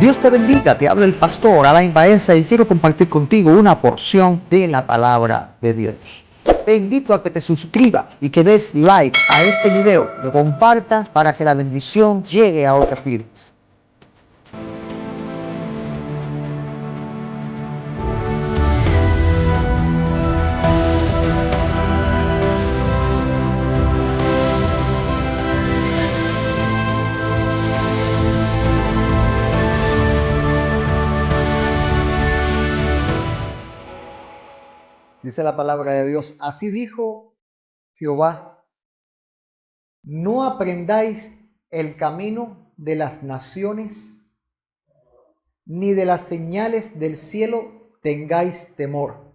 Dios te bendiga, te habla el pastor Alain Baeza y quiero compartir contigo una porción de la palabra de Dios. Te invito a que te suscribas y que des like a este video, lo compartas para que la bendición llegue a otras vidas. Dice la palabra de Dios, así dijo Jehová, no aprendáis el camino de las naciones, ni de las señales del cielo tengáis temor,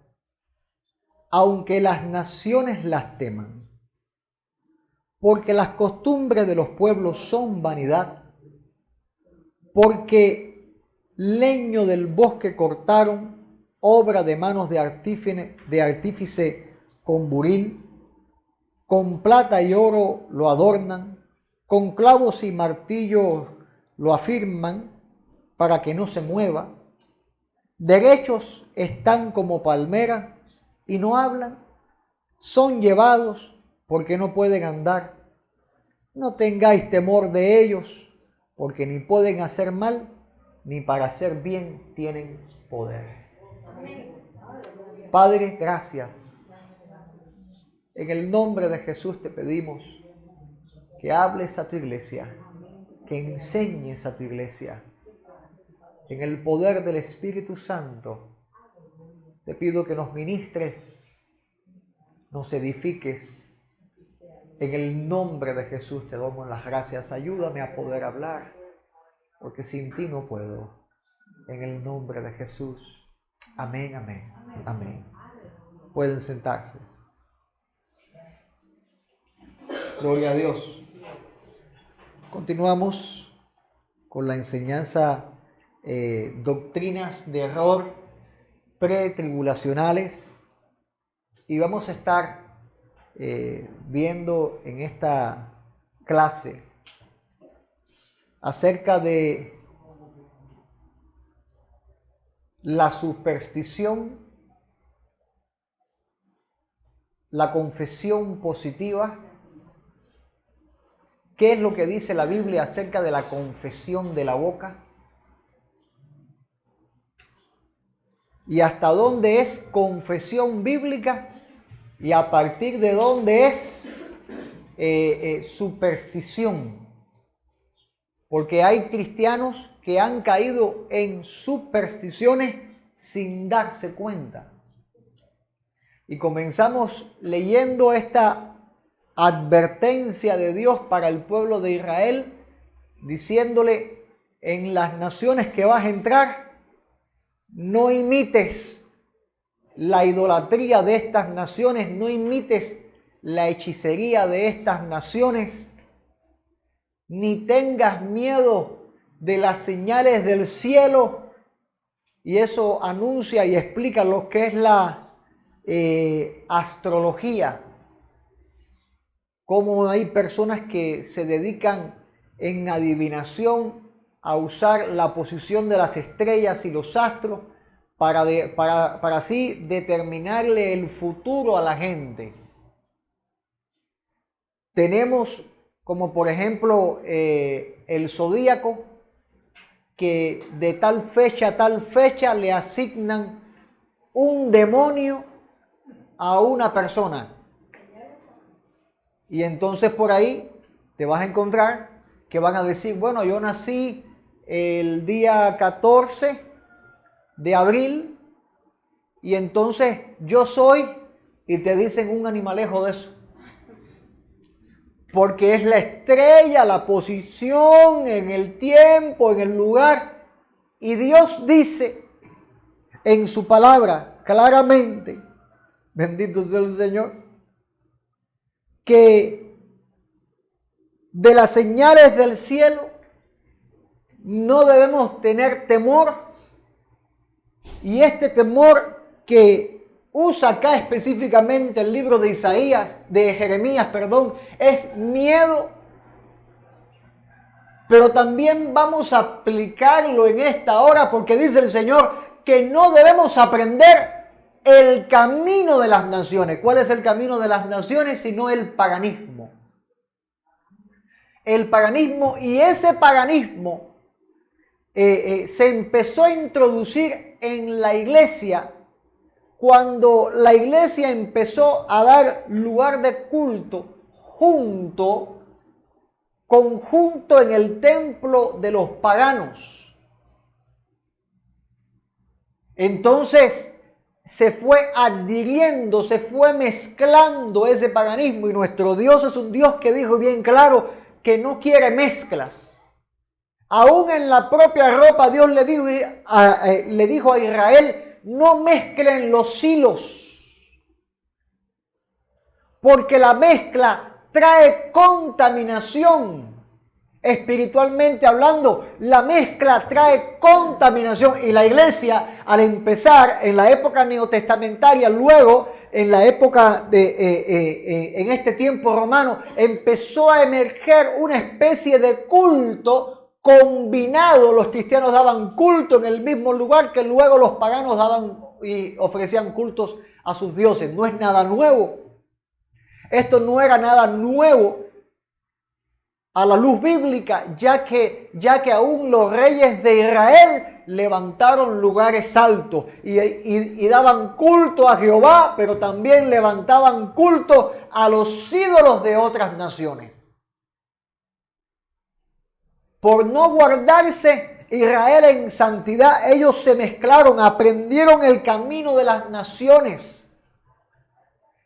aunque las naciones las teman, porque las costumbres de los pueblos son vanidad, porque leño del bosque cortaron, obra de manos de artífice con buril, con plata y oro lo adornan, con clavos y martillos lo afirman para que no se mueva. Derechos están como palmera y no hablan, son llevados porque no pueden andar. No tengáis temor de ellos, porque ni pueden hacer mal, ni para hacer bien tienen poder. Padre, gracias. En el nombre de Jesús te pedimos que hables a tu iglesia, que enseñes a tu iglesia. En el poder del Espíritu Santo, te pido que nos ministres, nos edifiques. En el nombre de Jesús te damos las gracias. Ayúdame a poder hablar, porque sin ti no puedo. En el nombre de Jesús. Amén, amén, amén. Pueden sentarse. Gloria a Dios. Continuamos con la enseñanza doctrinas de error pretribulacionales y vamos a estar viendo en esta clase acerca de la superstición, la confesión positiva. ¿Qué es lo que dice la Biblia acerca de la confesión de la boca? Y hasta dónde es confesión bíblica y a partir de dónde es superstición. Porque hay cristianos que han caído en supersticiones sin darse cuenta. Y comenzamos leyendo esta advertencia de Dios para el pueblo de Israel, diciéndole: en las naciones que vas a entrar, no imites la idolatría de estas naciones, no imites la hechicería de estas naciones, ni tengas miedo de las señales del cielo. Y eso anuncia y explica lo que es la astrología. Cómo hay personas que se dedican en adivinación a usar la posición de las estrellas y los astros para así determinarle el futuro a la gente. Tenemos como por ejemplo el zodíaco, que de tal fecha a tal fecha le asignan un demonio a una persona. Y entonces por ahí te vas a encontrar que van a decir: bueno, yo nací el día 14 de abril y entonces yo soy, y te dicen un animalejo de eso. Porque es la estrella, la posición, en el tiempo, en el lugar. Y Dios dice en su palabra claramente, bendito sea el Señor, que de las señales del cielo no debemos tener temor. Y este temor que usa acá específicamente el libro de Jeremías, es miedo. pero también vamos a aplicarlo en esta hora porque dice el Señor que no debemos aprender el camino de las naciones. ¿Cuál es el camino de las naciones sino el paganismo? El paganismo, y ese paganismo se empezó a introducir en la iglesia cuando la iglesia empezó a dar lugar de culto conjunto en el templo de los paganos. Entonces se fue adhiriendo, se fue mezclando ese paganismo, y nuestro Dios es un Dios que dijo bien claro que no quiere mezclas. Aún en la propia ropa Dios le dijo a Israel: no mezclen los hilos, porque la mezcla trae contaminación. Espiritualmente hablando, la mezcla trae contaminación. Y la iglesia, al empezar en la época neotestamentaria, luego en la época en este tiempo romano, empezó a emerger una especie de culto combinado. Los cristianos daban culto en el mismo lugar que luego los paganos daban y ofrecían cultos a sus dioses. No es nada nuevo. Esto no era nada nuevo a la luz bíblica, ya que aún los reyes de Israel levantaron lugares altos y daban culto a Jehová, pero también levantaban culto a los ídolos de otras naciones. Por no guardarse Israel en santidad, ellos se mezclaron, aprendieron el camino de las naciones.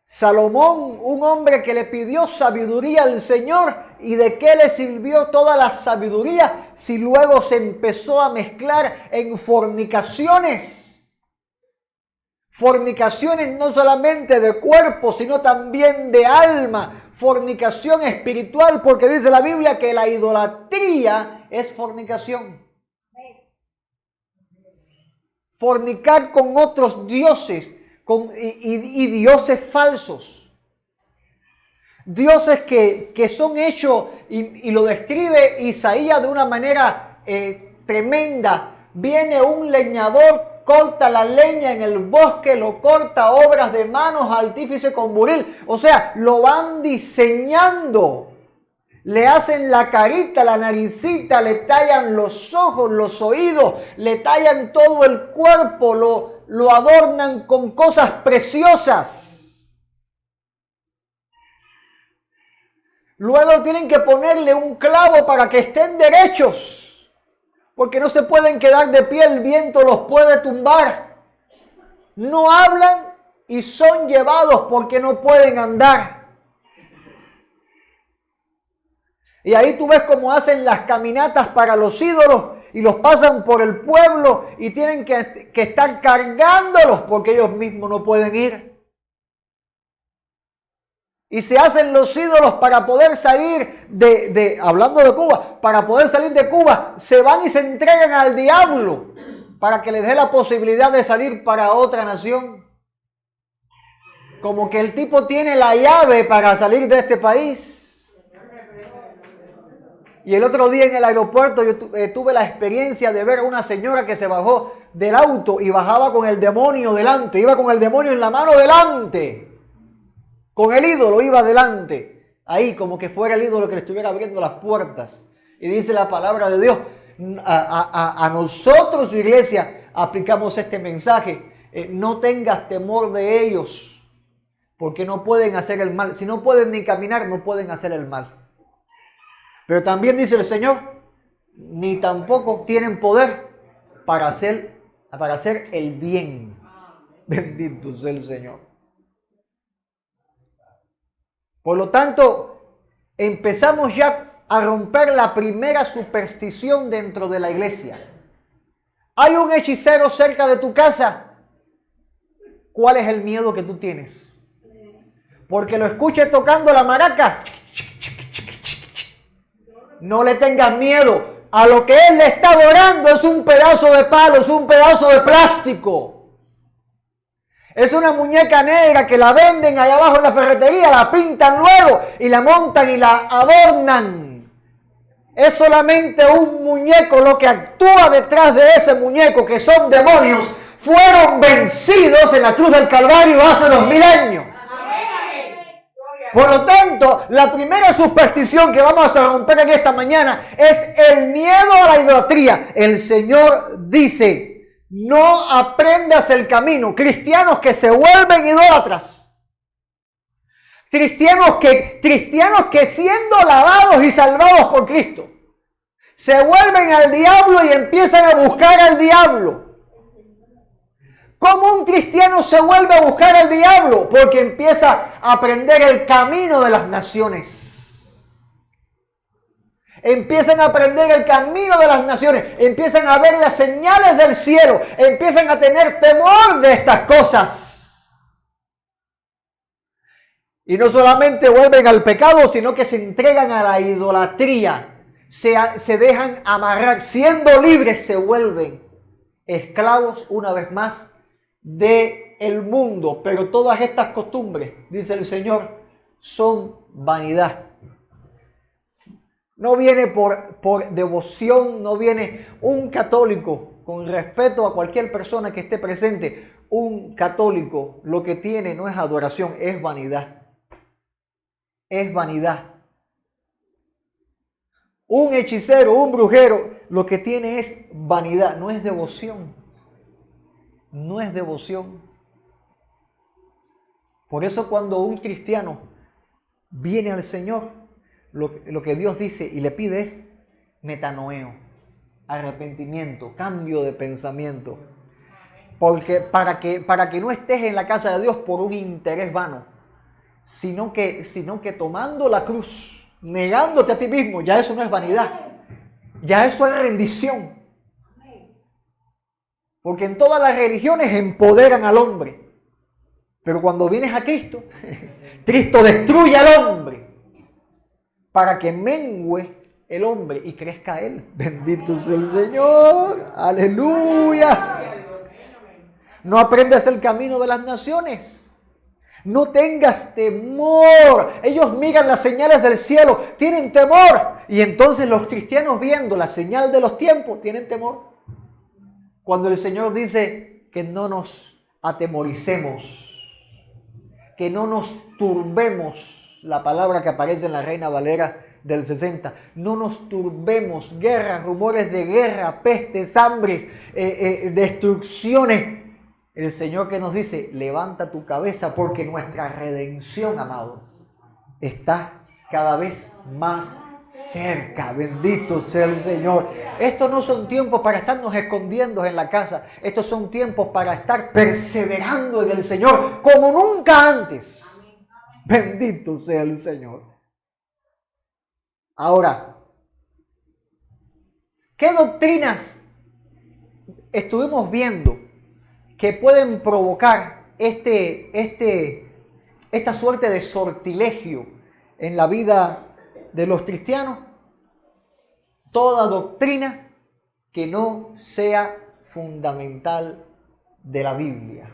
Salomón, un hombre que le pidió sabiduría al Señor, ¿y de qué le sirvió toda la sabiduría si luego se empezó a mezclar en fornicaciones? Fornicaciones no solamente de cuerpo, sino también de alma. Fornicación espiritual, porque dice la Biblia que la idolatría es fornicación. Fornicar con otros dioses. Y dioses falsos, dioses que son hechos, y lo describe Isaías de una manera tremenda. Viene un leñador, corta la leña en el bosque, lo corta obras de manos, artífice con buril. O sea, lo van diseñando. Le hacen la carita, la naricita, le tallan los ojos, los oídos, le tallan todo el cuerpo, lo adornan con cosas preciosas. Luego tienen que ponerle un clavo para que estén derechos, porque no se pueden quedar de pie, el viento los puede tumbar. No hablan y son llevados porque no pueden andar. Y ahí tú ves cómo hacen las caminatas para los ídolos y los pasan por el pueblo y tienen que estar cargándolos porque ellos mismos no pueden ir. Y se hacen los ídolos para poder salir hablando de Cuba, para poder salir de Cuba, se van y se entregan al diablo para que les dé la posibilidad de salir para otra nación. Como que el tipo tiene la llave para salir de este país. Y el otro día en el aeropuerto yo tuve la experiencia de ver a una señora que se bajó del auto y bajaba con el demonio delante. Iba con el demonio en la mano delante. Con el ídolo iba delante. Ahí como que fuera el ídolo que le estuviera abriendo las puertas. Y dice la palabra de Dios. A nosotros, su iglesia, aplicamos este mensaje. No tengas temor de ellos. Porque no pueden hacer el mal. Si no pueden ni caminar, no pueden hacer el mal. Pero también dice el Señor, ni tampoco tienen poder para hacer el bien. Bendito sea el Señor. Por lo tanto, empezamos ya a romper la primera superstición dentro de la iglesia. ¿Hay un hechicero cerca de tu casa? ¿Cuál es el miedo que tú tienes? Porque lo escuches tocando la maraca. No le tengas miedo. A lo que él le está adorando es un pedazo de palo, es un pedazo de plástico. Es una muñeca negra que la venden allá abajo en la ferretería, la pintan luego y la montan y la adornan. es solamente un muñeco. Lo que actúa detrás de ese muñeco, que son demonios, fueron vencidos en la cruz del Calvario hace 2000 años. Por lo tanto, la primera superstición que vamos a romper en esta mañana es el miedo a la idolatría. El Señor dice: no aprendas el camino. Cristianos que se vuelven idólatras. Cristianos que siendo lavados y salvados por Cristo, se vuelven al diablo y empiezan a buscar al diablo. ¿Cómo un cristiano se vuelve a buscar al diablo? Porque empieza a aprender el camino de las naciones. Empiezan a aprender el camino de las naciones. Empiezan a ver las señales del cielo. Empiezan a tener temor de estas cosas. Y no solamente vuelven al pecado, sino que se entregan a la idolatría. Se dejan amarrar. Siendo libres, se vuelven esclavos una vez más del mundo. Pero todas estas costumbres, dice el Señor, son vanidad. No viene por devoción, no viene un católico, con respeto a cualquier persona que esté presente. Un católico lo que tiene no es adoración, es vanidad. Es vanidad. Un hechicero, un brujero, lo que tiene es vanidad, no es devoción. No es devoción. Por eso cuando un cristiano viene al Señor, lo que Dios dice y le pide es metanoeo, arrepentimiento, cambio de pensamiento. Porque para que no estés en la casa de Dios por un interés vano, sino que tomando la cruz, negándote a ti mismo, ya eso no es vanidad, ya eso es rendición. Porque en todas las religiones empoderan al hombre. Pero cuando vienes a Cristo, Cristo destruye al hombre para que mengüe el hombre y crezca él. Bendito sea el Señor. Aleluya. No aprendas el camino de las naciones. No tengas temor. Ellos miran las señales del cielo, tienen temor. Y entonces los cristianos, viendo la señal de los tiempos, tienen temor. Cuando el Señor dice que no nos atemoricemos, que no nos turbemos, la palabra que aparece en la Reina Valera del 60, no nos turbemos, guerras, rumores de guerra, pestes, hambres, destrucciones. El Señor que nos dice: levanta tu cabeza porque nuestra redención, amado, está cada vez más cerca. Bendito sea el Señor. Estos no son tiempos para estarnos escondiendo en la casa. Estos son tiempos para estar perseverando en el Señor como nunca antes. Bendito sea el Señor. Ahora, ¿qué doctrinas estuvimos viendo que pueden provocar esta suerte de sortilegio en la vida de los cristianos? Toda doctrina que no sea fundamental de la Biblia.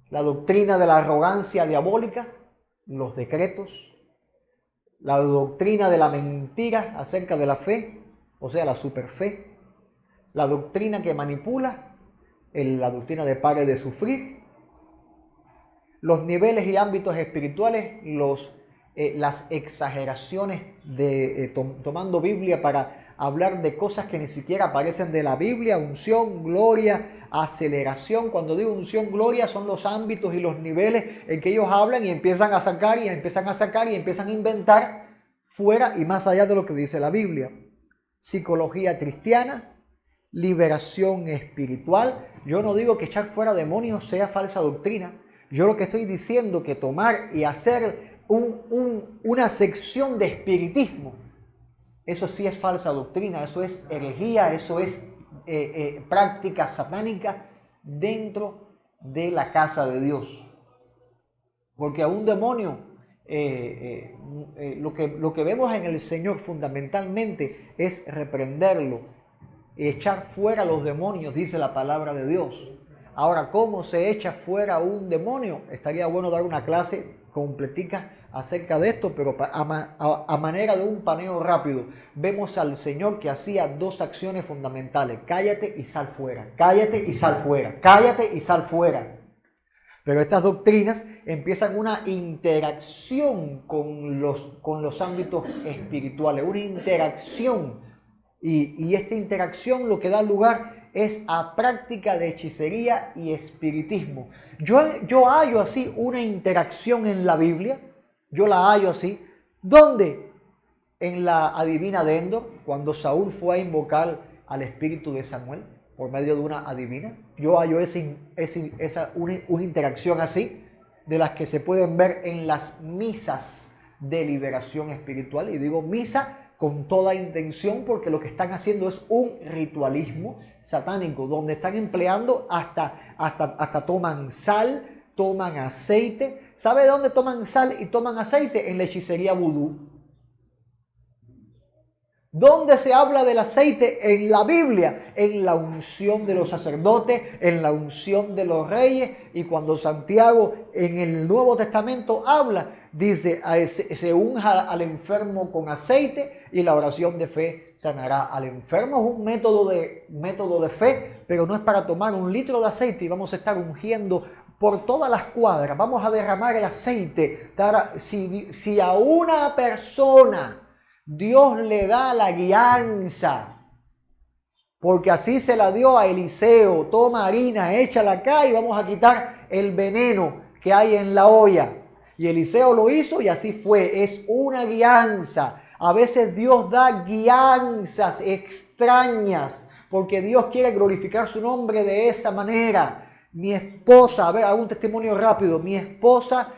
La doctrina de la arrogancia diabólica, los decretos, la doctrina de la mentira acerca de la fe, o sea, la superfe, la doctrina que manipula, la doctrina de pare de sufrir, los niveles y ámbitos espirituales, las exageraciones de tomando Biblia para hablar de cosas que ni siquiera aparecen de la Biblia, unción, gloria, aceleración. Cuando digo unción, gloria, son los ámbitos y los niveles en que ellos hablan y empiezan a sacar y empiezan a inventar fuera y más allá de lo que dice la Biblia. Psicología cristiana, liberación espiritual. Yo no digo que echar fuera demonios sea falsa doctrina. Yo lo que estoy diciendo que tomar y hacer una sección de espiritismo, eso sí es falsa doctrina, eso es herejía, eso es práctica satánica dentro de la casa de Dios. Porque a un demonio, lo que vemos en el Señor fundamentalmente es reprenderlo, echar fuera los demonios, dice la palabra de Dios. Ahora, ¿cómo se echa fuera un demonio? Estaría bueno dar una clase completica acerca de esto, pero a manera de un paneo rápido, vemos al Señor que hacía dos acciones fundamentales: cállate y sal fuera, cállate y sal fuera, cállate y sal fuera. Pero estas doctrinas empiezan una interacción con los ámbitos espirituales, una interacción. Y esta interacción lo que da lugar es a práctica de hechicería y espiritismo. Yo hallo así una interacción en la Biblia, yo la hallo así. ¿Dónde? En la adivina de Endor, cuando Saúl fue a invocar al espíritu de Samuel por medio de una adivina. Yo hallo una interacción así, de las que se pueden ver en las misas de liberación espiritual. Y digo misa con toda intención, porque lo que están haciendo es un ritualismo satánico, donde están empleando hasta toman sal, toman aceite. ¿Sabe de dónde toman sal y toman aceite? En la hechicería vudú. ¿Dónde se habla del aceite? En la Biblia, en la unción de los sacerdotes, en la unción de los reyes. Y cuando Santiago en el Nuevo Testamento habla, dice, se unja al enfermo con aceite y la oración de fe sanará al enfermo. Es un método de fe, pero no es para tomar 1 litro de aceite y vamos a estar ungiendo por todas las cuadras. Vamos a derramar el aceite. Si a una persona Dios le da la guianza, porque así se la dio a Eliseo: toma harina, échala acá y vamos a quitar el veneno que hay en la olla. Y Eliseo lo hizo y así fue. Es una guianza. A veces Dios da guianzas extrañas porque Dios quiere glorificar su nombre de esa manera. Mi esposa, a ver, hago un testimonio rápido. Mi esposa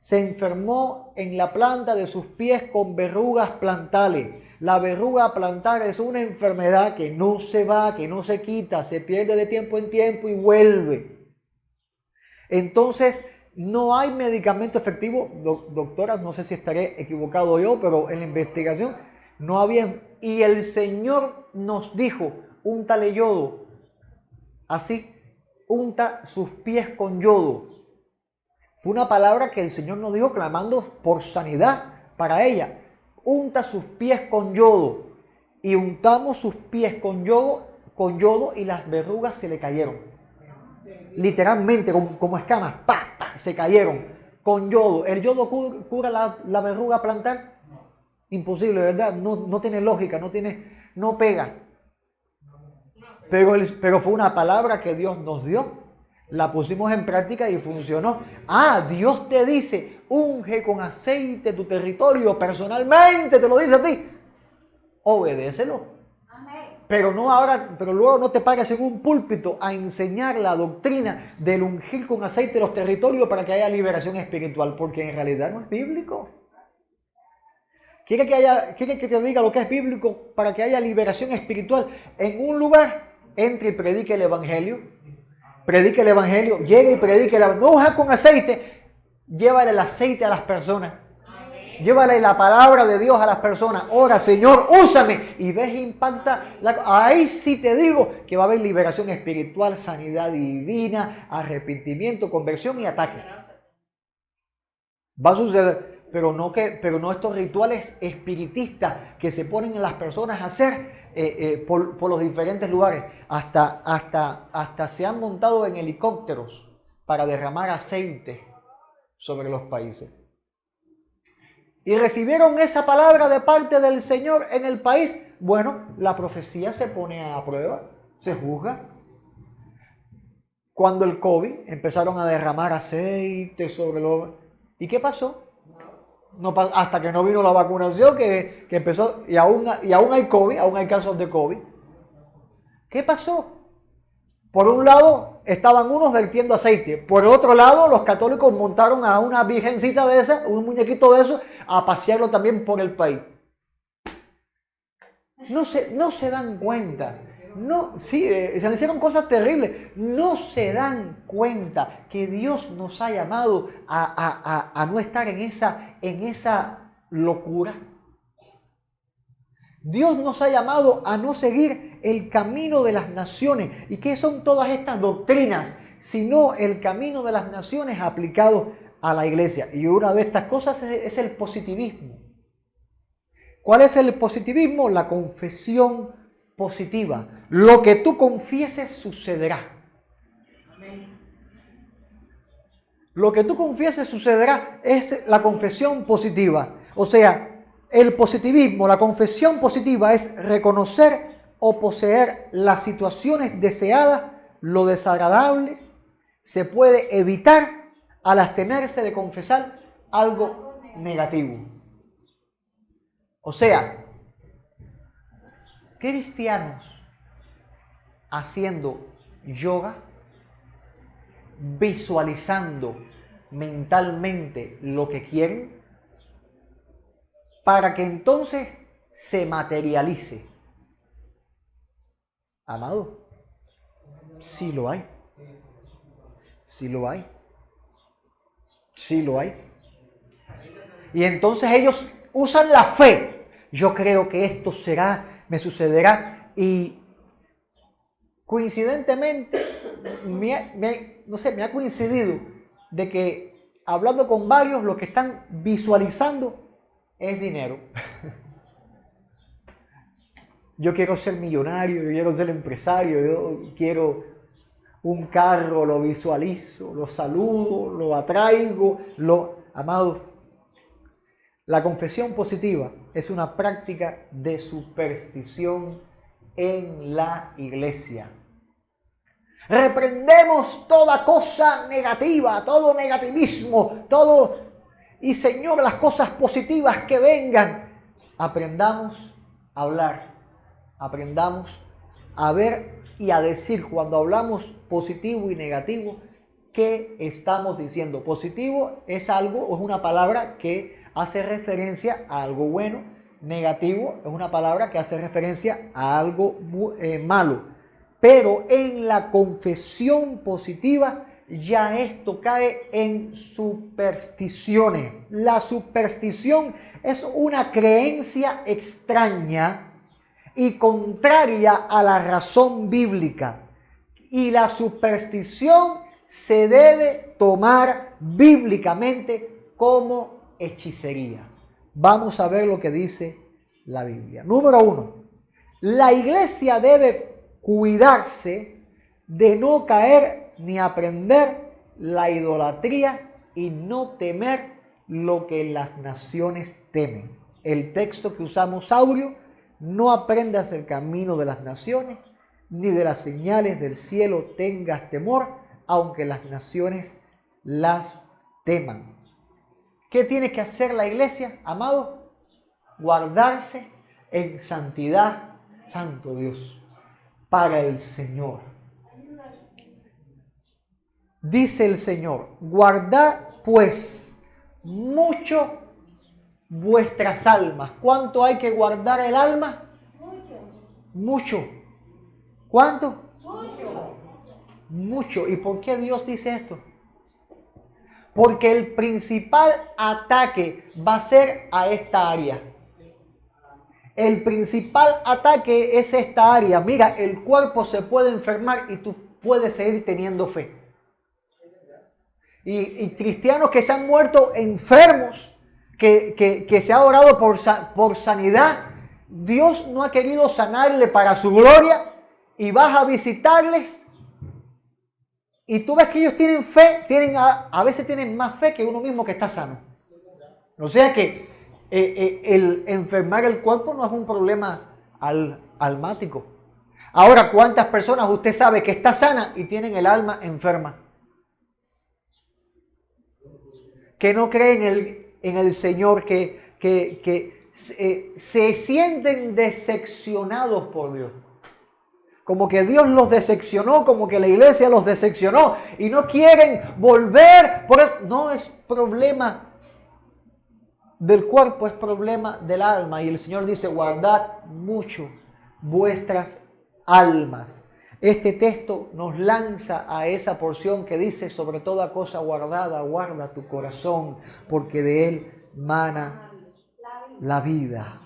se enfermó en la planta de sus pies con verrugas plantales. La verruga plantar es una enfermedad que no se va, que no se quita, se pierde de tiempo en tiempo y vuelve. Entonces, no hay medicamento efectivo. Doctoras, no sé si estaré equivocado yo, pero en la investigación no había. Y el Señor nos dijo: úntale yodo. Así, unta sus pies con yodo. Fue una palabra que el Señor nos dijo clamando por sanidad para ella. Unta sus pies con yodo. Y untamos sus pies con yodo y las verrugas se le cayeron. Literalmente, como escamas, se cayeron con yodo. ¿El yodo cura la verruga plantar? Imposible, ¿verdad? No tiene lógica, no pega. Pero fue una palabra que Dios nos dio. La pusimos en práctica y funcionó. Dios te dice: unge con aceite tu territorio personalmente, te lo dice a ti. Obedécelo. Pero luego no te pares en un púlpito a enseñar la doctrina del ungir con aceite los territorios para que haya liberación espiritual, porque en realidad no es bíblico. ¿Quiere que te diga lo que es bíblico para que haya liberación espiritual? En un lugar, entre y predique el evangelio. Predique el evangelio, llega y predique el evangelio. No unja con aceite, llévale el aceite a las personas. Llévale la palabra de Dios a las personas. Ora: Señor, úsame. Y ves, impacta. Ahí sí te digo que va a haber liberación espiritual, sanidad divina, arrepentimiento, conversión y ataque. Va a suceder. Pero no estos rituales espiritistas que se ponen en las personas a hacer por los diferentes lugares. Hasta se han montado en helicópteros para derramar aceite sobre los países. Y recibieron esa palabra de parte del Señor en el país. Bueno, la profecía se pone a prueba, se juzga. Cuando el COVID empezaron a derramar aceite sobre los... ¿Y qué pasó? Hasta que no vino la vacunación que empezó, y aún hay COVID, aún hay casos de COVID. ¿Qué pasó? Por un lado estaban unos vertiendo aceite, por otro lado los católicos montaron a una virgencita de esa, un muñequito de eso, a pasearlo también por el país. No se dan cuenta. Se hicieron cosas terribles. No se dan cuenta que Dios nos ha llamado a no estar en esa locura. Dios nos ha llamado a no seguir el camino de las naciones. ¿Y qué son todas estas doctrinas? sino el camino de las naciones aplicado a la iglesia. Y una de estas cosas es el positivismo. ¿Cuál es el positivismo? La confesión positiva. Lo que tú confieses sucederá. Lo que tú confieses sucederá es la confesión positiva. O sea, el positivismo, la confesión positiva es reconocer o poseer las situaciones deseadas, lo desagradable se puede evitar al abstenerse de confesar algo negativo. O sea, cristianos haciendo yoga, visualizando mentalmente lo que quieren, para que entonces se materialice. Amado, sí lo hay. Sí lo hay. Sí lo hay. Y entonces ellos usan la fe. Yo creo que esto será, me sucederá. Y coincidentemente, me ha coincidido de que hablando con varios, lo que están visualizando es dinero. Yo quiero ser millonario, yo quiero ser empresario, yo quiero un carro, lo visualizo, lo saludo, lo atraigo, amado. La confesión positiva es una práctica de superstición en la iglesia. Reprendemos toda cosa negativa, todo negativismo, y Señor, las cosas positivas que vengan. Aprendamos a hablar, aprendamos a ver y a decir cuando hablamos positivo y negativo, ¿qué estamos diciendo? Positivo es algo o es una palabra que hace referencia a algo bueno. Negativo es una palabra que hace referencia a algo malo. Pero en la confesión positiva ya esto cae en supersticiones. La superstición es una creencia extraña y contraria a la razón bíblica. Y la superstición se debe tomar bíblicamente como hechicería. Vamos a ver lo que dice la Biblia. Número 1. La iglesia debe cuidarse de no caer ni aprender la idolatría y no temer lo que las naciones temen. El texto que usamos áureo: no aprendas el camino de las naciones, ni de las señales del cielo tengas temor, aunque las naciones las teman. ¿Qué tiene que hacer la iglesia, amado? Guardarse en santidad, santo Dios, para el Señor. Dice el Señor: guardad pues mucho vuestras almas. ¿Cuánto hay que guardar el alma? Mucho. ¿Cuánto? Mucho. ¿Y por qué Dios dice esto? Porque el principal ataque va a ser a esta área. El principal ataque es esta área. Mira, el cuerpo se puede enfermar y tú puedes seguir teniendo fe. Y cristianos que se han muerto enfermos, que se ha orado por sanidad, Dios no ha querido sanarle para su gloria, y vas a visitarles y tú ves que ellos tienen fe, a veces tienen más fe que uno mismo que está sano. O sea que el enfermar el cuerpo no es un problema almático. Ahora, ¿cuántas personas usted sabe que está sana y tienen el alma enferma? Que no creen en el Señor, que se sienten decepcionados por Dios. Como que Dios los decepcionó, como que la iglesia los decepcionó y no quieren volver. Por eso no es problema del cuerpo, es problema del alma. Y el Señor dice: guardad mucho vuestras almas. Este texto nos lanza a esa porción que dice: sobre toda cosa guardada, guarda tu corazón, porque de él mana la vida.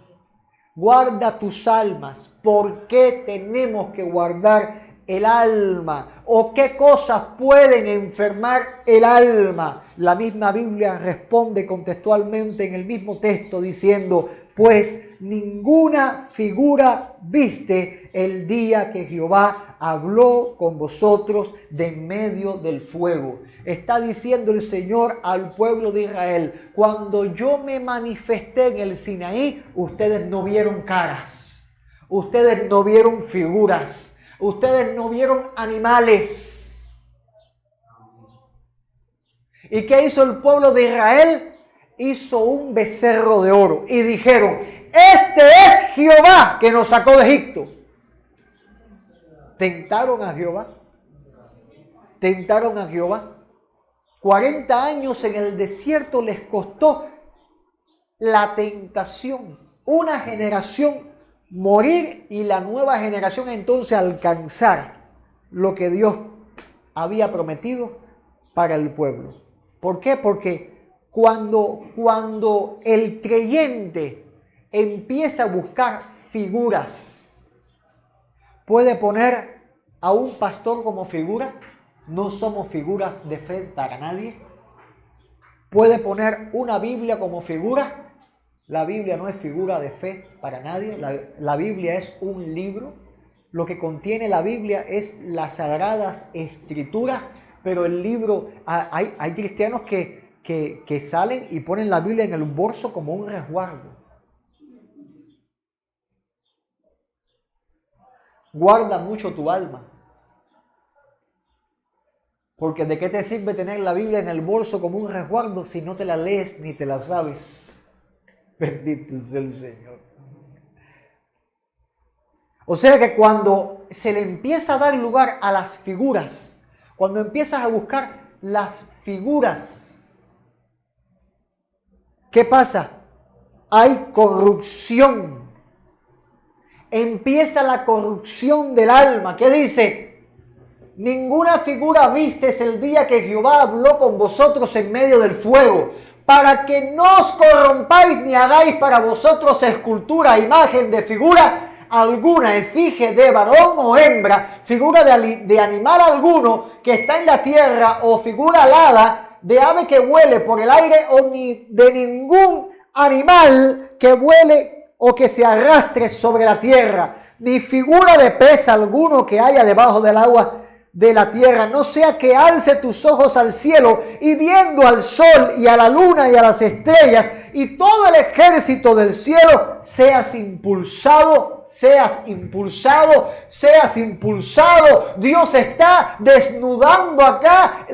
Guarda tus almas. ¿Por qué tenemos que guardar el alma? ¿O qué cosas pueden enfermar el alma? La misma Biblia responde contextualmente en el mismo texto diciendo, pues ninguna figura viste el día que Jehová habló con vosotros de en medio del fuego. Está diciendo el Señor al pueblo de Israel, cuando yo me manifesté en el Sinaí, ustedes no vieron caras, ustedes no vieron figuras, ustedes no vieron animales. ¿Y qué hizo el pueblo de Israel? Hizo un becerro de oro y dijeron, este es Jehová que nos sacó de Egipto. ¿Tentaron a Jehová? ¿Tentaron a Jehová? 40 años en el desierto les costó la tentación. Una generación morir y la nueva generación entonces alcanzar lo que Dios había prometido para el pueblo. ¿Por qué? Porque cuando el creyente empieza a buscar figuras, puede poner a un pastor como figura. No somos figuras de fe para nadie. Puede poner una Biblia como figura. La Biblia no es figura de fe para nadie. La Biblia es un libro. Lo que contiene la Biblia es las sagradas escrituras. Pero el libro, hay cristianos que salen y ponen la Biblia en el bolso como un resguardo. Guarda mucho tu alma. Porque ¿de qué te sirve tener la Biblia en el bolso como un resguardo si no te la lees ni te la sabes? Bendito sea el Señor. O sea que cuando se le empieza a dar lugar a las figuras, cuando empiezas a buscar las figuras, ¿qué pasa? Hay corrupción. Empieza la corrupción del alma. ¿Qué dice? Ninguna figura vistes el día que Jehová habló con vosotros en medio del fuego, para que no os corrompáis ni hagáis para vosotros escultura, imagen de figura alguna, efigie de varón o hembra, figura de animal alguno que está en la tierra, o figura alada de ave que vuele por el aire, o ni de ningún animal que vuele o que se arrastre sobre la tierra, ni figura de pez alguno que haya debajo del agua de la tierra, no sea que alce tus ojos al cielo y viendo al sol y a la luna y a las estrellas y todo el ejército del cielo, seas impulsado. Dios está desnudando acá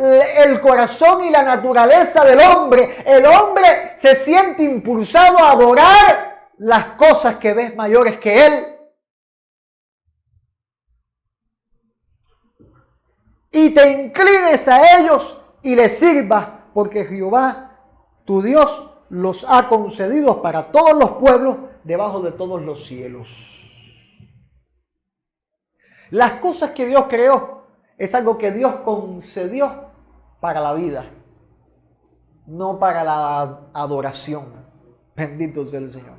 el corazón y la naturaleza del hombre. El hombre se siente impulsado a adorar las cosas que ves mayores que él. Y te inclines a ellos y les sirvas, porque Jehová, tu Dios, los ha concedido para todos los pueblos debajo de todos los cielos. Las cosas que Dios creó es algo que Dios concedió para la vida, no para la adoración. Bendito sea el Señor.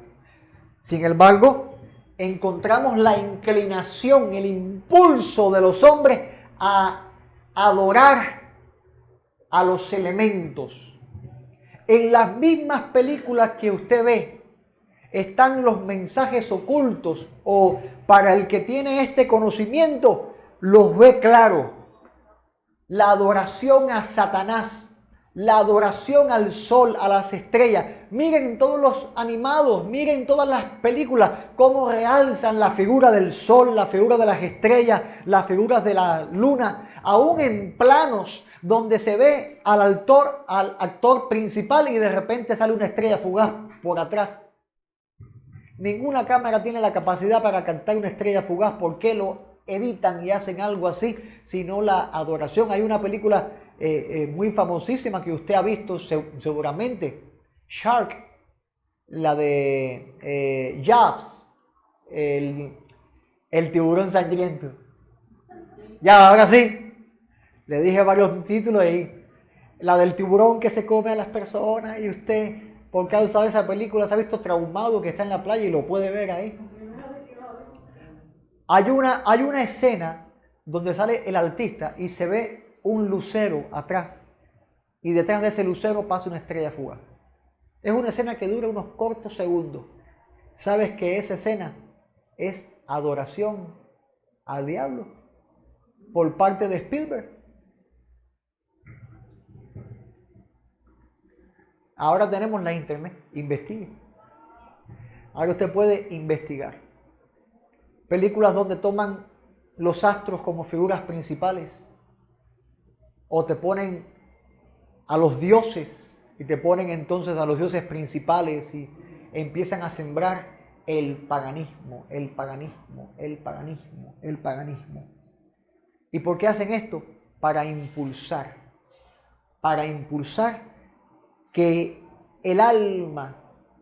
Sin embargo, encontramos la inclinación, el impulso de los hombres a adorar a los elementos. En las mismas películas que usted ve están los mensajes ocultos, o para el que tiene este conocimiento los ve claro. La adoración a Satanás, la adoración al sol, a las estrellas. Miren todos los animados, miren todas las películas, cómo realzan la figura del sol, la figura de las estrellas, las figuras de la luna, aún en planos donde se ve al actor principal y de repente sale una estrella fugaz por atrás. Ninguna cámara tiene la capacidad para captar una estrella fugaz. ¿Por qué lo editan y hacen algo así? Sino la adoración. Hay una película muy famosísima que usted ha visto seguramente, Shark, la de Jaws, el tiburón sangriento. Ya, ahora sí, le dije varios títulos y la del tiburón que se come a las personas, y usted, por causa de esa película, se ha visto traumado, que está en la playa y lo puede ver ahí. Hay una escena donde sale el artista y se ve un lucero atrás y detrás de ese lucero pasa una estrella fugaz. Es una escena que dura unos cortos segundos. ¿Sabes que esa escena es adoración al diablo por parte de Spielberg? Ahora tenemos la internet, investigue. Ahora usted puede investigar. Películas donde toman los astros como figuras principales o te ponen a los dioses y te ponen entonces a los dioses principales y empiezan a sembrar el paganismo, el paganismo, el paganismo, el paganismo. ¿Y por qué hacen esto? Para impulsar que el alma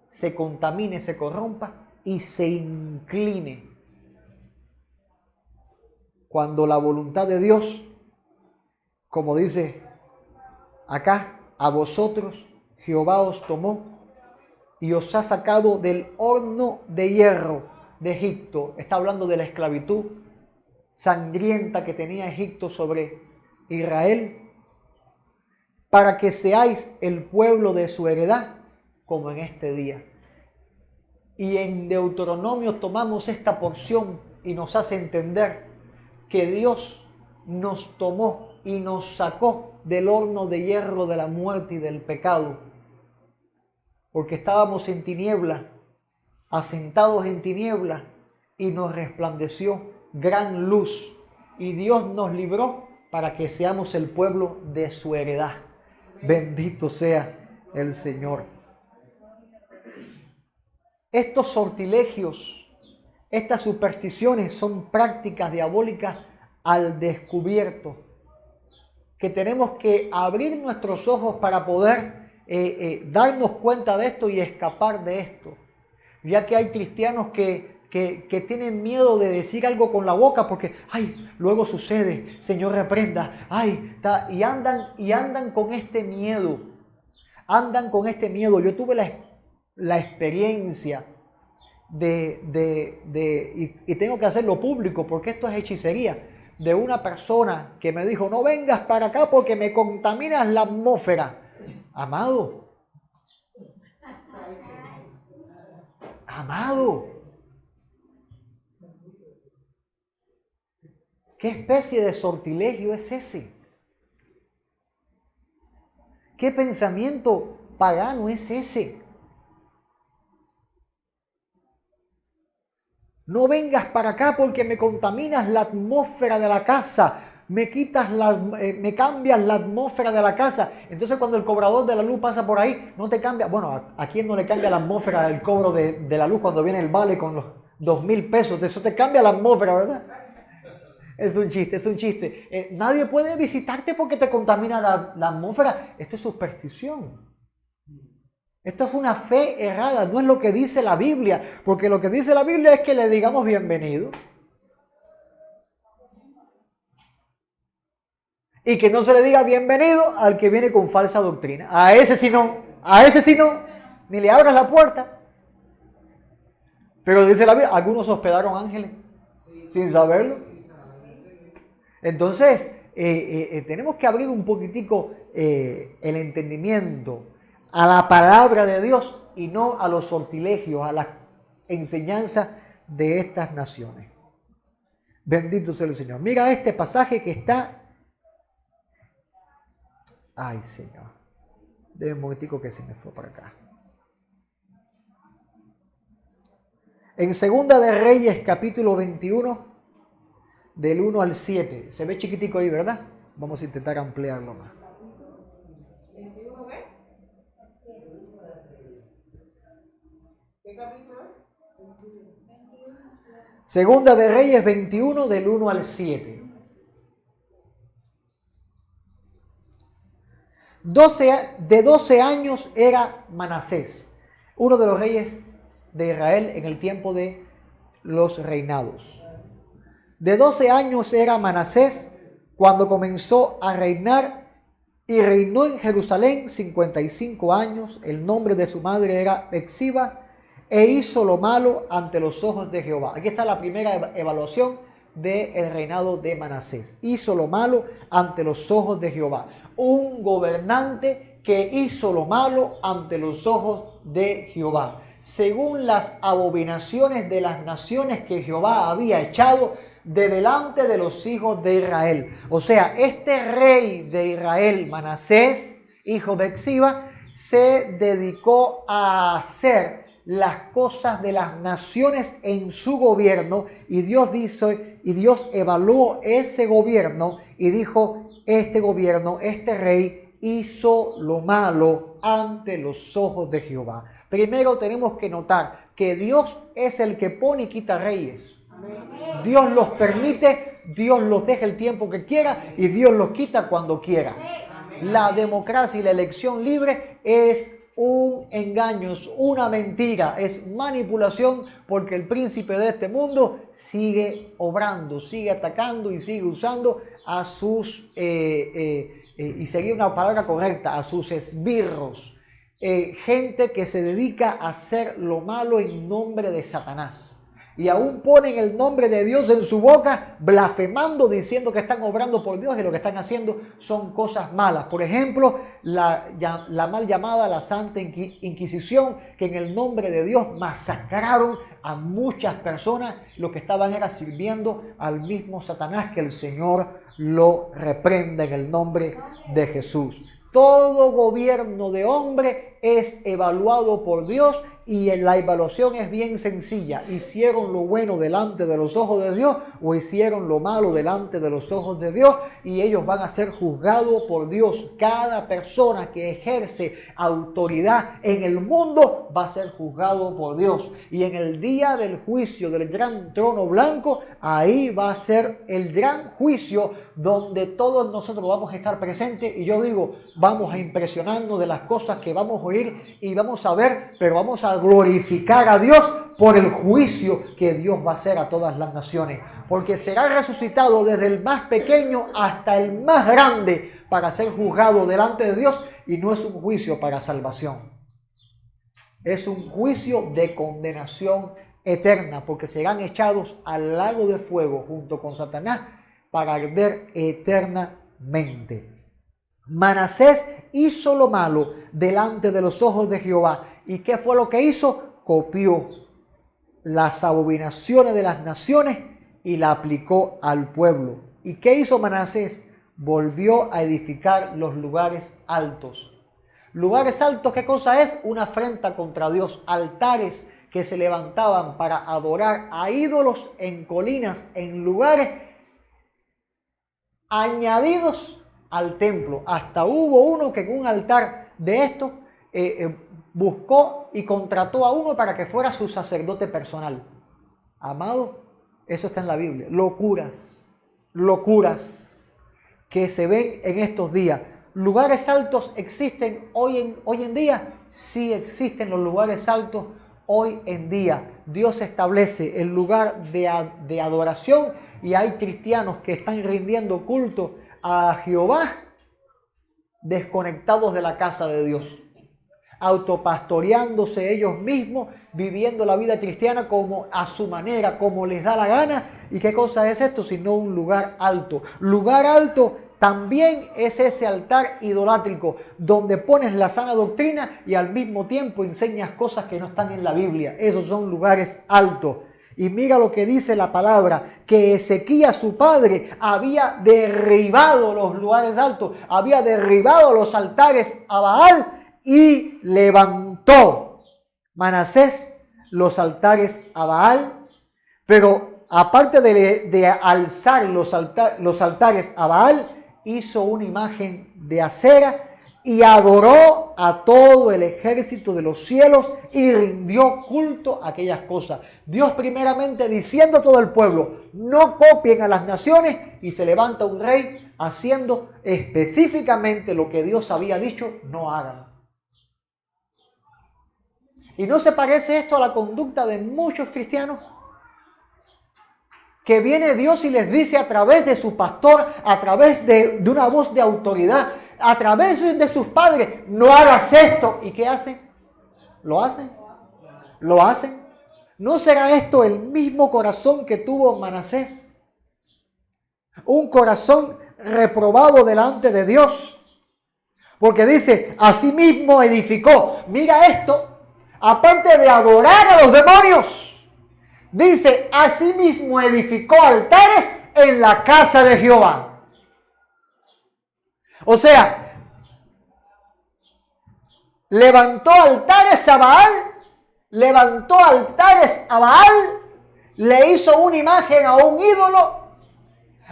se contamine, se corrompa y se incline. Cuando la voluntad de Dios, como dice acá, a vosotros Jehová os tomó y os ha sacado del horno de hierro de Egipto. Está hablando de la esclavitud sangrienta que tenía Egipto sobre Israel, para que seáis el pueblo de su heredad, como en este día. Y en Deuteronomio tomamos esta porción y nos hace entender que Dios nos tomó y nos sacó del horno de hierro de la muerte y del pecado, porque estábamos en tiniebla, asentados en tiniebla, y nos resplandeció gran luz, y Dios nos libró para que seamos el pueblo de su heredad. Bendito sea el Señor. Estos sortilegios, estas supersticiones son prácticas diabólicas al descubierto, que tenemos que abrir nuestros ojos para poder darnos cuenta de esto y escapar de esto, ya que hay cristianos que tienen miedo de decir algo con la boca porque, ay, luego sucede, Señor reprenda, ay, y andan con este miedo, Yo tuve la experiencia y tengo que hacerlo público porque esto es hechicería, de una persona que me dijo, no vengas para acá porque me contaminas la atmósfera. Amado, ¿qué especie de sortilegio es ese? ¿Qué pensamiento pagano es ese? No vengas para acá porque me contaminas la atmósfera de la casa, me cambias la atmósfera de la casa. Entonces cuando el cobrador de la luz pasa por ahí, no te cambia. Bueno, ¿a quién no le cambia la atmósfera del cobro de la luz cuando viene el vale con los 2,000 pesos? Eso te cambia la atmósfera, ¿verdad? Es un chiste. Nadie puede visitarte porque te contamina la atmósfera. Esto es superstición. Esto es una fe errada, no es lo que dice la Biblia, porque lo que dice la Biblia es que le digamos bienvenido. Y que no se le diga bienvenido al que viene con falsa doctrina. A ese sí no, ni le abras la puerta. Pero dice la Biblia, algunos hospedaron ángeles sin saberlo. Entonces, tenemos que abrir un poquitico el entendimiento a la palabra de Dios y no a los sortilegios, a la enseñanza de estas naciones. Bendito sea el Señor. Mira este pasaje que está... Ay, Señor. Deme un momentico que se me fue por acá. En Segunda de Reyes, capítulo 21, del 1 al 7. Se ve chiquitico ahí, ¿verdad? Vamos a intentar ampliarlo más. Segunda de Reyes 21 del 1 al 7. 12 años era Manasés, uno de los reyes de Israel en el tiempo de los reinados. De 12 años era Manasés cuando comenzó a reinar y reinó en Jerusalén 55 años. El nombre de su madre era Exiba e hizo lo malo ante los ojos de Jehová. Aquí está la primera evaluación del reinado de Manasés. Hizo lo malo ante los ojos de Jehová. Un gobernante que hizo lo malo ante los ojos de Jehová, según las abominaciones de las naciones que Jehová había echado de delante de los hijos de Israel. O sea, este rey de Israel, Manasés, hijo de Exiba, se dedicó a hacer las cosas de las naciones en su gobierno, y Dios evaluó ese gobierno y dijo: este gobierno, este rey hizo lo malo ante los ojos de Jehová. Primero tenemos que notar que Dios es el que pone y quita reyes. Dios los permite, Dios los deja el tiempo que quiera y Dios los quita cuando quiera. La democracia y la elección libre es un engaño, es una mentira, es manipulación, porque el príncipe de este mundo sigue obrando, sigue atacando y sigue usando a sus, y sería una palabra correcta, a sus esbirros, gente que se dedica a hacer lo malo en nombre de Satanás. Y aún ponen el nombre de Dios en su boca, blasfemando, diciendo que están obrando por Dios y lo que están haciendo son cosas malas. Por ejemplo, la mal llamada la Santa Inquisición, que en el nombre de Dios masacraron a muchas personas. Lo que estaban era sirviendo al mismo Satanás, que el Señor lo reprenda en el nombre de Jesús. Todo gobierno de hombre es evaluado por Dios, y la evaluación es bien sencilla. ¿Hicieron lo bueno delante de los ojos de Dios o hicieron lo malo delante de los ojos de Dios? Y ellos van a ser juzgados por Dios. Cada persona que ejerce autoridad en el mundo va a ser juzgado por Dios. Y en el día del juicio del gran trono blanco, ahí va a ser el gran juicio donde todos nosotros vamos a estar presentes. Y yo digo, vamos a impresionarnos de las cosas que vamos a oír y vamos a ver, pero vamos a glorificar a Dios por el juicio que Dios va a hacer a todas las naciones, porque será resucitado desde el más pequeño hasta el más grande para ser juzgado delante de Dios. Y no es un juicio para salvación, es un juicio de condenación eterna, porque serán echados al lago de fuego junto con Satanás para arder eternamente. Manasés hizo lo malo delante de los ojos de Jehová. ¿Y qué fue lo que hizo? Copió las abominaciones de las naciones y la aplicó al pueblo. ¿Y qué hizo Manasés? Volvió a edificar los lugares altos. Lugares altos, ¿qué cosa es? Una afrenta contra Dios. Altares que se levantaban para adorar a ídolos en colinas, en lugares añadidos al templo. Hasta hubo uno que en un altar de esto buscó y contrató a uno para que fuera su sacerdote personal. Amado, eso está en la Biblia. Locuras que se ven en estos días. ¿Lugares altos existen hoy en día? Sí, existen los lugares altos hoy en día. Dios establece el lugar de adoración, y hay cristianos que están rindiendo culto a Jehová desconectados de la casa de Dios, autopastoreándose ellos mismos, viviendo la vida cristiana como a su manera, como les da la gana. ¿Y qué cosa es esto? Sino un lugar alto. Lugar alto también es ese altar idolátrico donde pones la sana doctrina y al mismo tiempo enseñas cosas que no están en la Biblia. Esos son lugares altos. Y mira lo que dice la palabra, que Ezequías su padre había derribado los lugares altos, había derribado los altares a Baal, y levantó Manasés los altares a Baal. Pero aparte de alzar los altares a Baal, hizo una imagen de acera y adoró a todo el ejército de los cielos y rindió culto a aquellas cosas. Dios primeramente diciendo a todo el pueblo, no copien a las naciones, y se levanta un rey haciendo específicamente lo que Dios había dicho, no hagan. ¿Y no se parece esto a la conducta de muchos cristianos? Que viene Dios y les dice a través de su pastor, a través de una voz de autoridad, a través de sus padres, no hagas esto. ¿Y qué hacen? ¿Lo hacen? ¿Lo hacen? ¿No será esto el mismo corazón que tuvo Manasés? un corazón reprobado delante de Dios. Porque dice, asimismo edificó. Mira esto, aparte de adorar a los demonios, dice, asimismo edificó altares en la casa de Jehová. O sea, levantó altares a Baal, le hizo una imagen a un ídolo,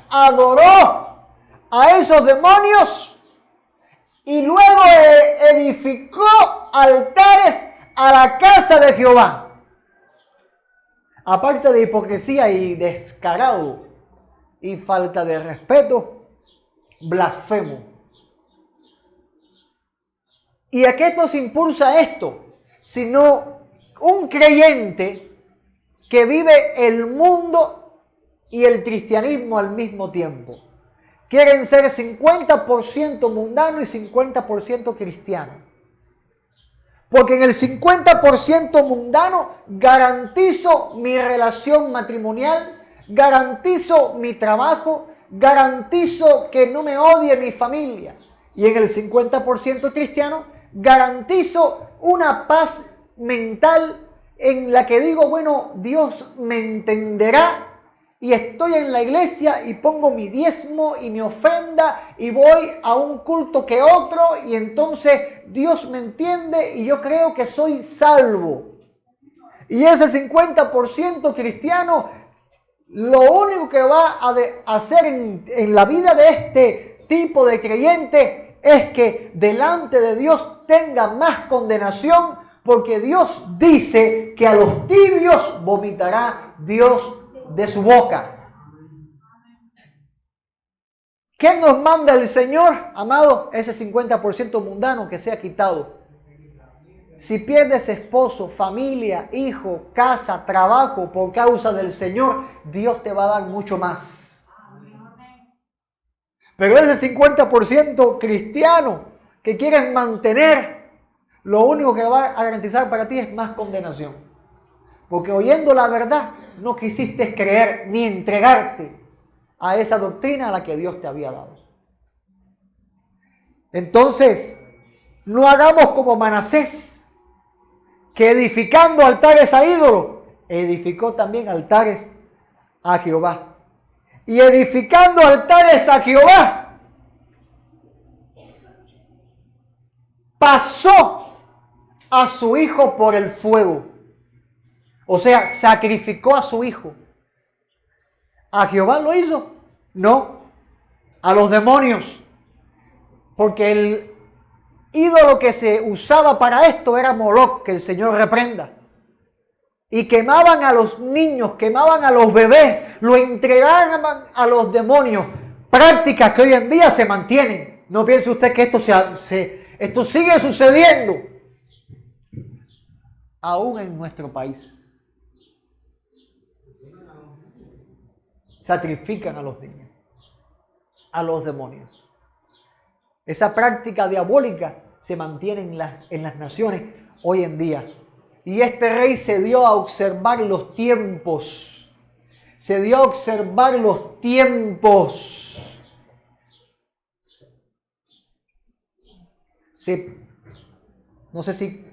adoró a esos demonios y luego edificó altares a la casa de Jehová. Aparte de hipocresía y descarado y falta de respeto, blasfemo. ¿Y a qué nos impulsa esto? Sino un creyente que vive el mundo y el cristianismo al mismo tiempo. Quieren ser 50% mundano y 50% cristiano. Porque en el 50% mundano garantizo mi relación matrimonial, garantizo mi trabajo, garantizo que no me odie mi familia. Y en el 50% cristiano garantizo una paz mental en la que digo, bueno, Dios me entenderá. Y estoy en la iglesia y pongo mi diezmo y mi ofrenda y voy a un culto que otro y entonces Dios me entiende y yo creo que soy salvo. Y ese 50% cristiano, lo único que va a hacer en la vida de este tipo de creyente es que delante de Dios tenga más condenación, porque Dios dice que a los tibios vomitará Dios de su boca. ¿Qué nos manda el Señor, amado? Ese 50% mundano que sea quitado. Si pierdes esposo, familia, hijo, casa, trabajo por causa del Señor, Dios te va a dar mucho más. Pero ese 50% cristiano que quieres mantener, lo único que va a garantizar para ti es más condenación. Porque oyendo la verdad, no quisiste creer ni entregarte a esa doctrina a la que Dios te había dado. Entonces, no hagamos como Manasés, que edificando altares a ídolos, edificó también altares a Jehová. Y edificando altares a Jehová, pasó a su hijo por el fuego. O sea, sacrificó a su hijo. ¿A Jehová lo hizo? No, a los demonios. Porque el ídolo que se usaba para esto era Moloc, que el Señor reprenda. Y quemaban a los niños, quemaban a los bebés, lo entregaban a los demonios. Prácticas que hoy en día se mantienen. No piense usted que esto sigue sucediendo. Aún en nuestro país. Sacrifican a los niños, a los demonios. Esa práctica diabólica se mantiene en las naciones hoy en día. Y este rey se dio a observar los tiempos. Se dio a observar los tiempos. Sí, no sé si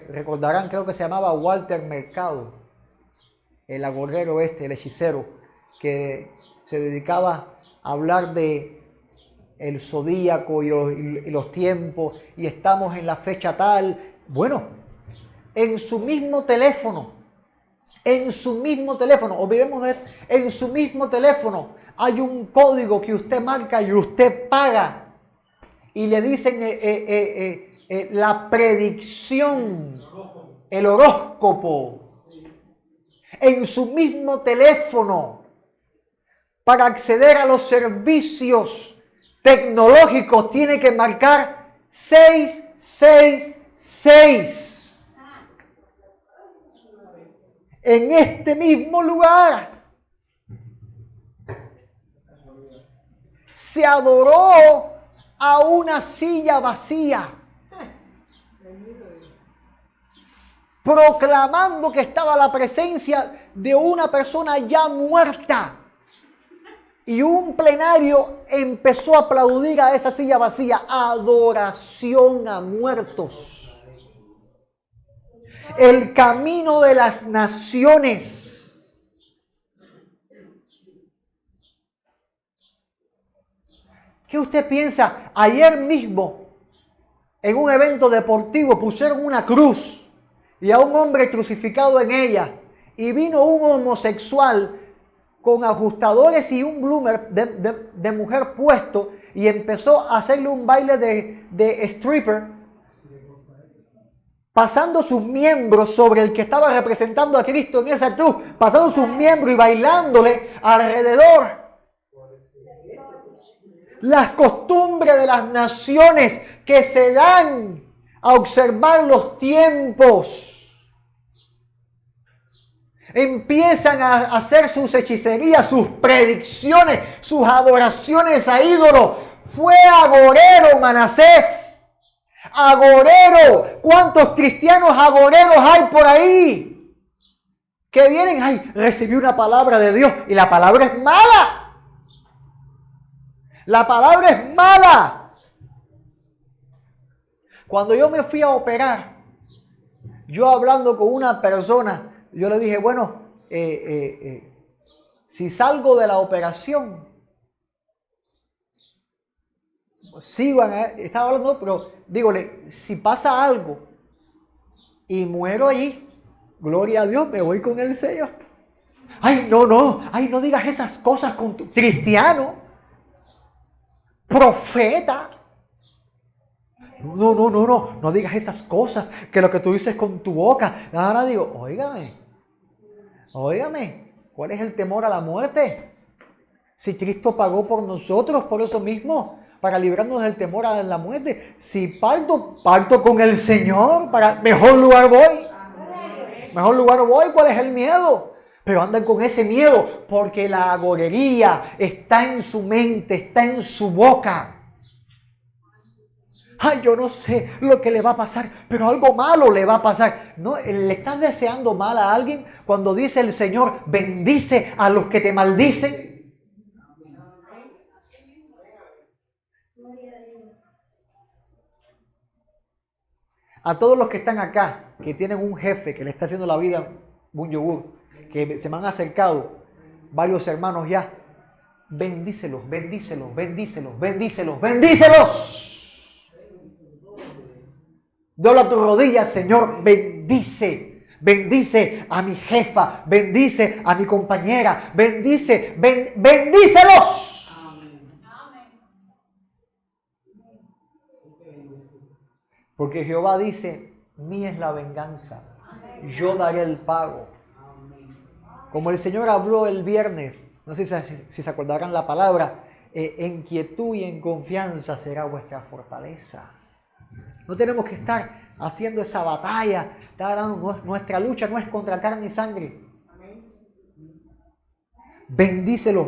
recordarán, creo que se llamaba Walter Mercado, el agorero el hechicero, que se dedicaba a hablar de el zodíaco y los tiempos, y estamos en la fecha tal. Bueno, en su mismo teléfono, olvidemos de esto, en su mismo teléfono hay un código que usted marca y usted paga, y le dicen la predicción, el horóscopo, en su mismo teléfono. Para acceder a los servicios tecnológicos tiene que marcar 666. En este mismo lugar se adoró a una silla vacía, proclamando que estaba la presencia de una persona ya muerta. Y un plenario empezó a aplaudir a esa silla vacía. Adoración a muertos. El camino de las naciones. ¿Qué usted piensa? Ayer mismo, en un evento deportivo, pusieron una cruz y a un hombre crucificado en ella. Y vino un homosexual con ajustadores y un bloomer de mujer puesto y empezó a hacerle un baile de stripper, pasando sus miembros sobre el que estaba representando a Cristo en esa cruz, pasando sus miembros y bailándole alrededor. Las costumbres de las naciones que se dan a observar los tiempos. Empiezan a hacer sus hechicerías, sus predicciones, sus adoraciones a ídolos. Fue agorero Manasés. Agorero. ¿Cuántos cristianos agoreros hay por ahí? Que vienen, ay, recibí una palabra de Dios y la palabra es mala. La palabra es mala. Cuando yo me fui a operar, yo hablando con una persona, yo le dije, bueno, si salgo de la operación, estaba hablando, pero dígole, si pasa algo y muero allí, gloria a Dios, me voy con el Señor. Ay, no digas esas cosas con tu cristiano, profeta. No digas esas cosas, que lo que tú dices con tu boca. Ahora digo, óigame, ¿cuál es el temor a la muerte? Si Cristo pagó por nosotros, por eso mismo, para librarnos del temor a la muerte. Si parto con el Señor, para mejor lugar voy. ¿Cuál es el miedo? Pero andan con ese miedo porque la agorería está en su mente, está en su boca. Ay, yo no sé lo que le va a pasar, pero algo malo le va a pasar. ¿No? ¿Le estás deseando mal a alguien cuando dice el Señor, bendice a los que te maldicen? A todos los que están acá, que tienen un jefe que le está haciendo la vida un yogur, que se me han acercado varios hermanos ya, bendícelos. Dobla tu rodilla, Señor, bendice a mi jefa, bendice a mi compañera, bendícelos. Porque Jehová dice, mía es la venganza, yo daré el pago. Como el Señor habló el viernes, no sé si se acordarán la palabra, en quietud y en confianza será vuestra fortaleza. No tenemos que estar haciendo esa batalla. Nuestra lucha no es contra carne y sangre. Bendícelos.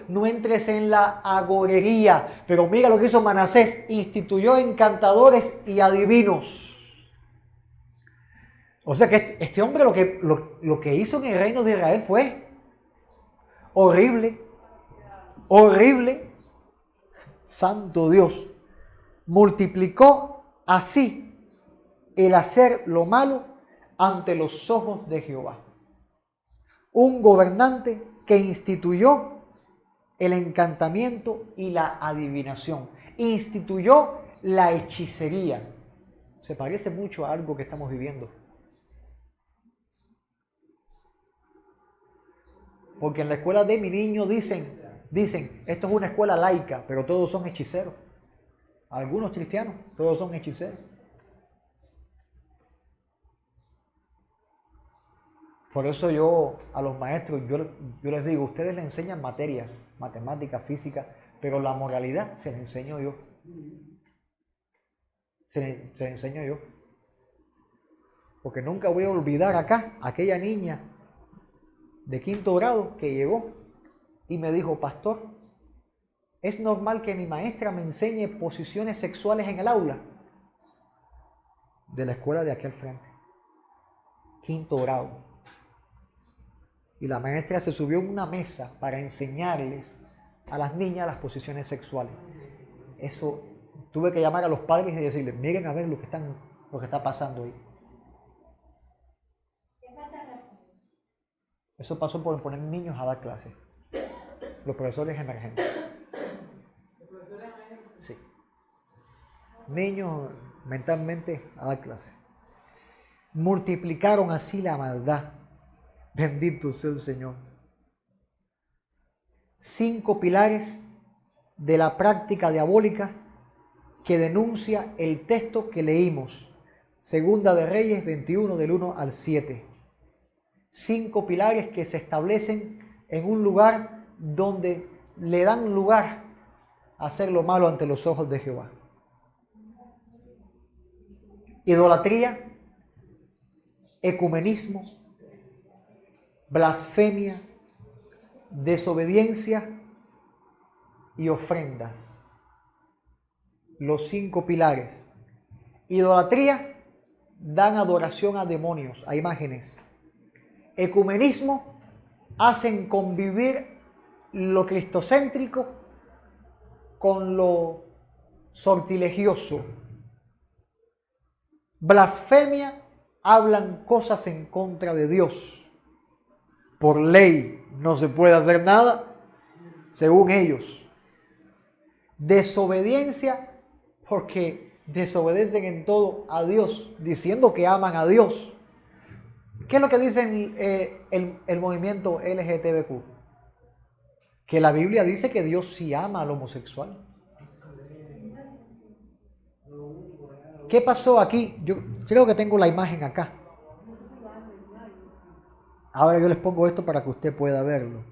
No entres en la agorería. Pero mira lo que hizo Manasés. Instituyó encantadores y adivinos. O sea que este hombre lo que hizo en el reino de Israel fue horrible. Santo Dios. Multiplicó así el hacer lo malo ante los ojos de Jehová. Un gobernante que instituyó el encantamiento y la adivinación. Instituyó la hechicería. Se parece mucho a algo que estamos viviendo. Porque en la escuela de mi niño dicen, esto es una escuela laica, pero todos son hechiceros. Algunos cristianos, todos son hechiceros. Por eso yo a los maestros, yo les digo, ustedes les enseñan materias, matemáticas, física, pero la moralidad se la enseño yo. Se la enseño yo. Porque nunca voy a olvidar acá aquella niña de 5º grado que llegó y me dijo, pastor, ¿es normal que mi maestra me enseñe posiciones sexuales en el aula? De la escuela de aquí al frente. 5º grado. y la maestra se subió en una mesa para enseñarles a las niñas las posiciones sexuales. Eso, tuve que llamar a los padres y decirles, miren a ver lo que está pasando ahí. Eso pasó por poner niños a dar clases. Los profesores emergentes. Sí. Niños mentalmente a dar clases. Multiplicaron así la maldad. Bendito sea el Señor. 5 pilares de la práctica diabólica que denuncia el texto que leímos. Segunda de Reyes 21 del 1 al 7. 5 pilares que se establecen en un lugar donde le dan lugar a hacer lo malo ante los ojos de Jehová. Idolatría, ecumenismo, blasfemia, desobediencia y ofrendas. Los 5 pilares. Idolatría, dan adoración a demonios, a imágenes. Ecumenismo, hacen convivir lo cristocéntrico con lo sortilegioso. Blasfemia, hablan cosas en contra de Dios. Por ley no se puede hacer nada, según ellos. Desobediencia, porque desobedecen en todo a Dios, diciendo que aman a Dios. ¿Qué es lo que dice el movimiento LGTBQ? Que la Biblia dice que Dios sí ama al homosexual. ¿Qué pasó aquí? Yo creo que tengo la imagen acá. Ahora yo les pongo esto para que usted pueda verlo.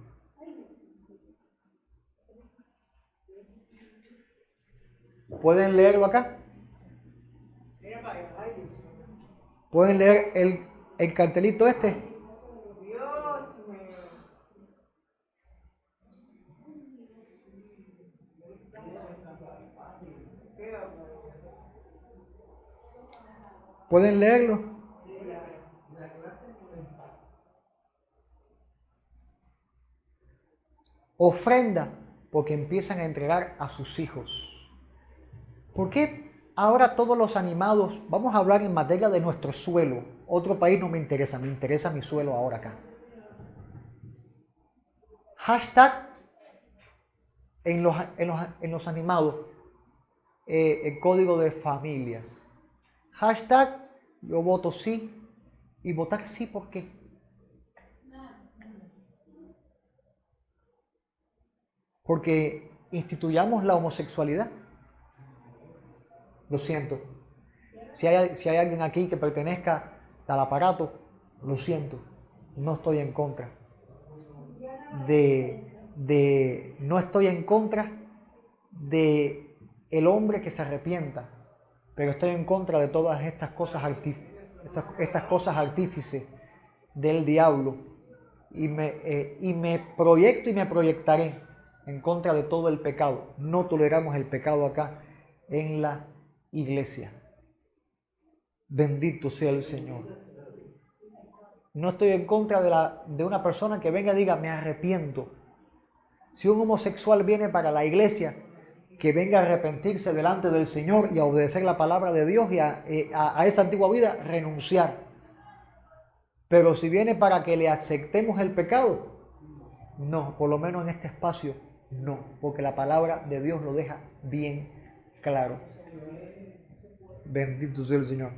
¿Pueden leerlo acá? ¿Pueden leer el cartelito este? ¿Pueden leerlo? Ofrenda, porque empiezan a entregar a sus hijos. ¿Por qué ahora todos los animados, vamos a hablar en materia de nuestro suelo? Otro país no me interesa mi suelo ahora acá. Hashtag en los animados, el código de familias. Hashtag yo voto sí, y votar sí, ¿por qué? Porque instituyamos la homosexualidad. Lo siento. Si hay alguien aquí que pertenezca al aparato, lo siento. No estoy en contra no estoy en contra de el hombre que se arrepienta, pero estoy en contra de todas estas cosas artífices del diablo, y me proyecto y me proyectaré en contra de todo el pecado. No toleramos el pecado acá en la iglesia. Bendito sea el Señor. No estoy en contra de una persona que venga y diga, me arrepiento. Si un homosexual viene para la iglesia, que venga a arrepentirse delante del Señor y a obedecer la palabra de Dios y a esa antigua vida renunciar. Pero si viene para que le aceptemos el pecado, no, por lo menos en este espacio, no, porque la palabra de Dios lo deja bien claro. Bendito sea el Señor.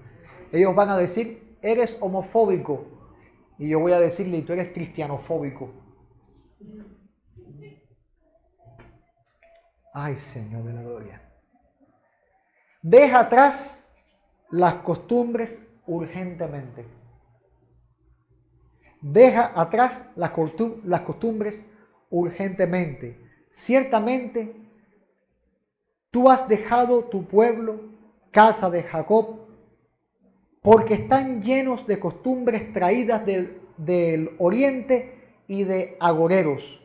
Ellos van a decir, eres homofóbico. Y yo voy a decirle, y tú eres cristianofóbico. Ay, Señor de la gloria. Deja atrás las costumbres urgentemente. Deja atrás las costumbres urgentemente. Ciertamente, tú has dejado tu pueblo, casa de Jacob, porque están llenos de costumbres traídas del oriente y de agoreros,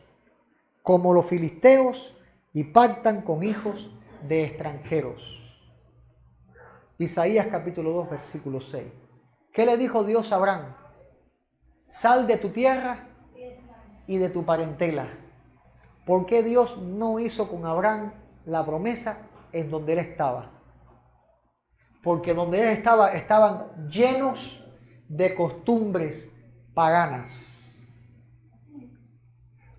como los filisteos, y pactan con hijos de extranjeros. Isaías capítulo 2, versículo 6. ¿Qué le dijo Dios a Abraham? Sal de tu tierra y de tu parentela. ¿Por qué Dios no hizo con Abraham la promesa en donde él estaba? Porque donde él estaba estaban llenos de costumbres paganas.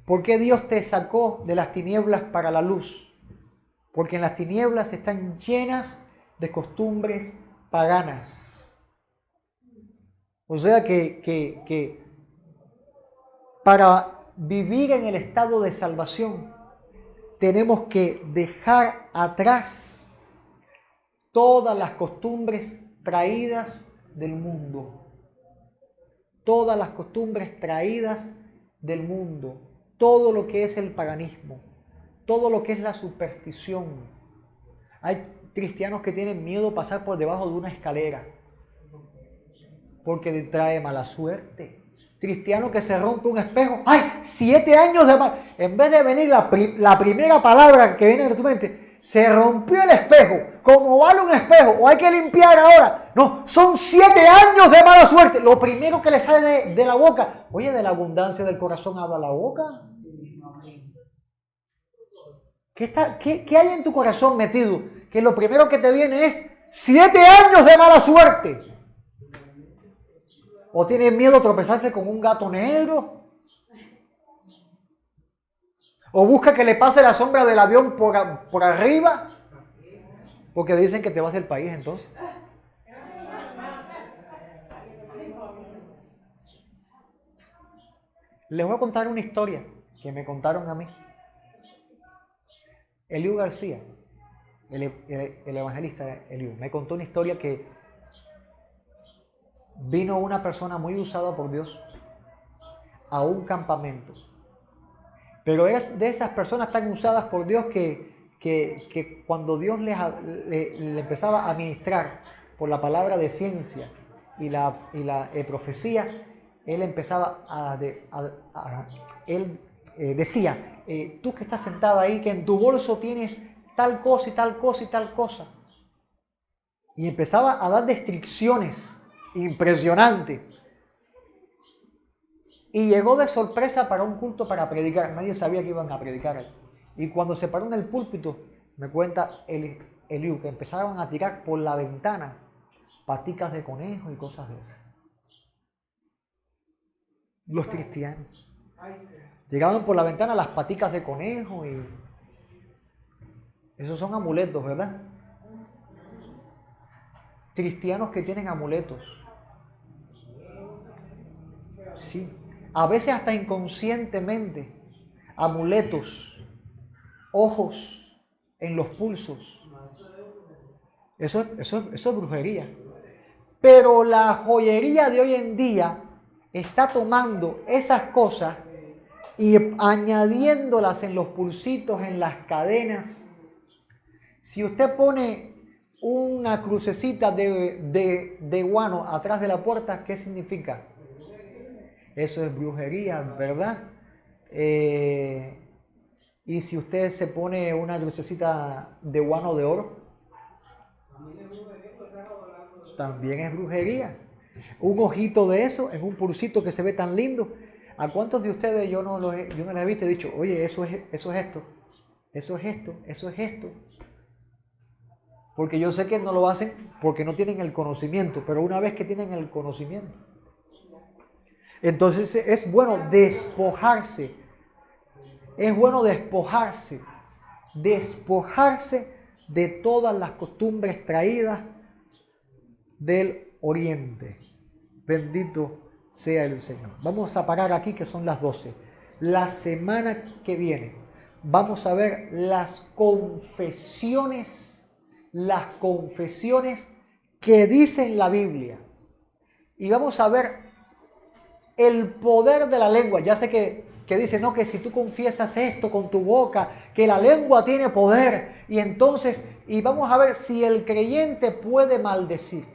¿Por qué Dios te sacó de las tinieblas para la luz? Porque en las tinieblas están llenas de costumbres paganas. O sea que para vivir en el estado de salvación tenemos que dejar atrás todas las costumbres traídas del mundo. Todas las costumbres traídas del mundo. Todo lo que es el paganismo. Todo lo que es la superstición. Hay cristianos que tienen miedo de pasar por debajo de una escalera porque trae mala suerte. Cristiano que se rompe un espejo. ¡Ay! 7 años de mal. En vez de venir la primera palabra que viene de tu mente, se rompió el espejo. ¿Cómo vale un espejo? ¿O hay que limpiar ahora? No, son 7 años de mala suerte. Lo primero que le sale de la boca. Oye, de la abundancia del corazón habla la boca. ¿Qué hay en tu corazón metido? Que lo primero que te viene es 7 años de mala suerte. ¿O tienes miedo a tropezarse con un gato negro? ¿O busca que le pase la sombra del avión por arriba? Porque dicen que te vas del país entonces. Les voy a contar una historia que me contaron a mí. Eliú García, el evangelista Eliú, me contó una historia que vino una persona muy usada por Dios a un campamento. Pero es de esas personas tan usadas por Dios que cuando Dios le empezaba a ministrar por la palabra de ciencia y la profecía, él empezaba él decía, tú que estás sentado ahí, que en tu bolso tienes tal cosa y tal cosa y tal cosa. Y empezaba a dar descripciones impresionantes. Y llegó de sorpresa para un culto para predicar. Nadie sabía que iban a predicar ahí. Y cuando se paró en el púlpito, me cuenta Eliú que empezaron a tirar por la ventana paticas de conejo y cosas de esas. Los cristianos. Llegaban por la ventana las paticas de conejo y... Esos son amuletos, ¿verdad? Cristianos que tienen amuletos. Sí. A veces hasta inconscientemente. Amuletos. Ojos en los pulsos. Eso es brujería. Pero la joyería de hoy en día está tomando esas cosas y añadiéndolas en los pulsitos, en las cadenas. Si usted pone una crucecita de guano atrás de la puerta, ¿qué significa? Eso es brujería, ¿verdad? Y si usted se pone una crucecita de guano de oro, también es brujería. Un ojito de eso en un pulsito que se ve tan lindo. ¿A cuántos de ustedes yo no les he visto y he dicho, oye, eso es esto, eso es esto, eso es esto? Porque yo sé que no lo hacen porque no tienen el conocimiento, pero una vez que tienen el conocimiento, entonces es bueno despojarse. Es bueno despojarse de todas las costumbres traídas del Oriente. Bendito sea el Señor. Vamos a parar aquí que son las 12. La semana que viene vamos a ver las confesiones que dicen la Biblia. Y vamos a ver el poder de la lengua. Ya sé que dice, no, que si tú confiesas esto con tu boca, que la lengua tiene poder. Y entonces, y vamos a ver si el creyente puede maldecir.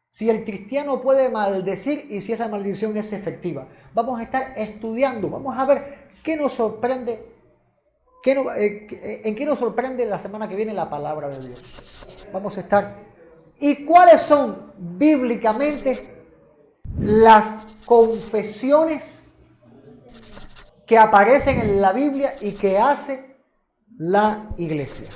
Si el cristiano puede maldecir y si esa maldición es efectiva. Vamos a estar estudiando, vamos a ver qué nos sorprende, en qué nos sorprende la semana que viene la palabra de Dios. Vamos a estar. ¿Y cuáles son bíblicamente las confesiones que aparecen en la Biblia y que hace la iglesia.